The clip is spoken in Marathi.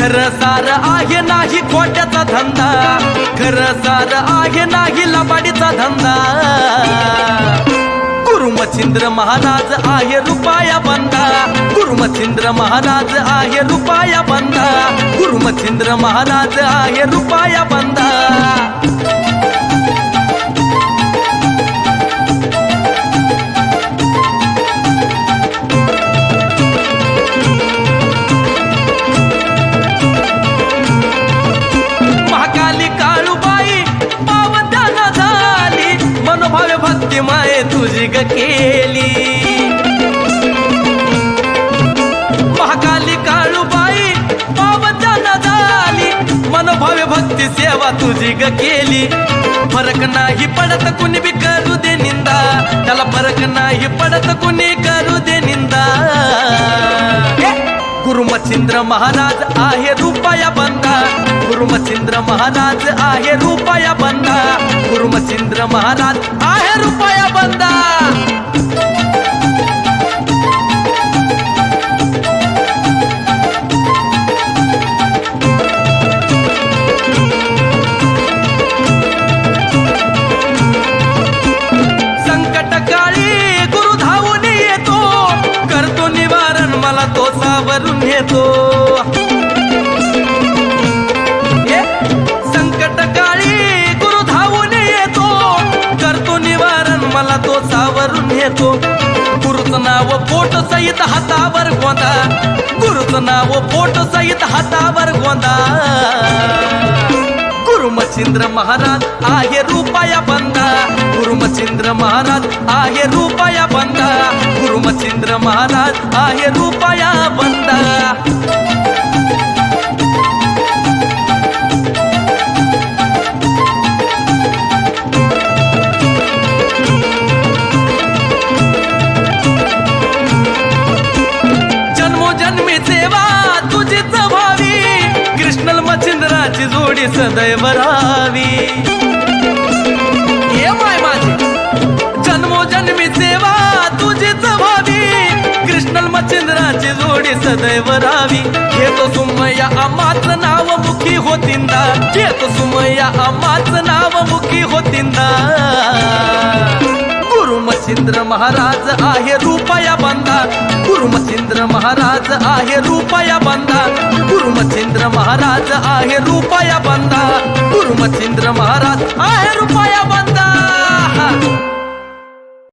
खरं सार आहे नाही खोट्याचा धंदा, खरं सार आहे नाही लबाडीचा धंदा. गुरु मच्छिंद्र महाराज आहे रुपया बंदा, गुरु मच्छिंद्र महाराज आहे रुपया बंदा, गुरु मच्छिंद्र महाराज आहे रुपया बंदा. भक्ती माये तुझी ग केली, महाकाली काळूबाई पावत्याना झाली, मनोभावे भक्ती सेवा तुझी ग केली. फरक नाही पडत कुणी बी करू दे निंदा, त्याला फरक नाही पडत कुणी करू दे निंदा. गुरु मच्छिंद्र महाराज आहे रुपया बंदा, गुरु मच्छिंद्र महाराज आहे रुपया बंदा, गुरु मच्छिंद्र महाराज आहे रुपया बंदा. संकट काळी गुरु धावून येतो, करतो निवारण मला तो सावरून येतो. संकट काळी गुरु धावून येतो, करतो निवारण मला तो सावरून येतो. गुरुचं नाव पोट सहित हातावर गोंदा, गुरुचं नाव पोट सहित हातावर गोंदा. गुरु मच्छिंद्र महाराज आहे रुपया बंदा, गुरु मच्छिंद्र महाराज आहे रुपया बंदा, गुरु मच्छिंद्र महाराज आहे रुपया बंदा. जन्मोजन्मी सेवा तुझीच व्हावी, कृष्णल मच्छिंद्राची जोडी सदैव राहावी. ये माय माझी जन्मोजन्मी सेवा तुझीच व्हावी, कृष्णल मच्छिंद्राची जोडी सदैव राहावी. घेतो सुमय्या आम्हाचं नाव मुखी होतींदा, घेतो सुमय्या आम्हाचं नाव मुखी होतींदा. गुरु मच्छिंद्र महाराज आहे रुपया बंदा, गुरु मच्छिंद्र महाराज आहे रुपया बंदा, गुरु मच्छिंद्र महाराज आहे रुपया बंदा, गुरु मच्छिंद्र महाराज आहे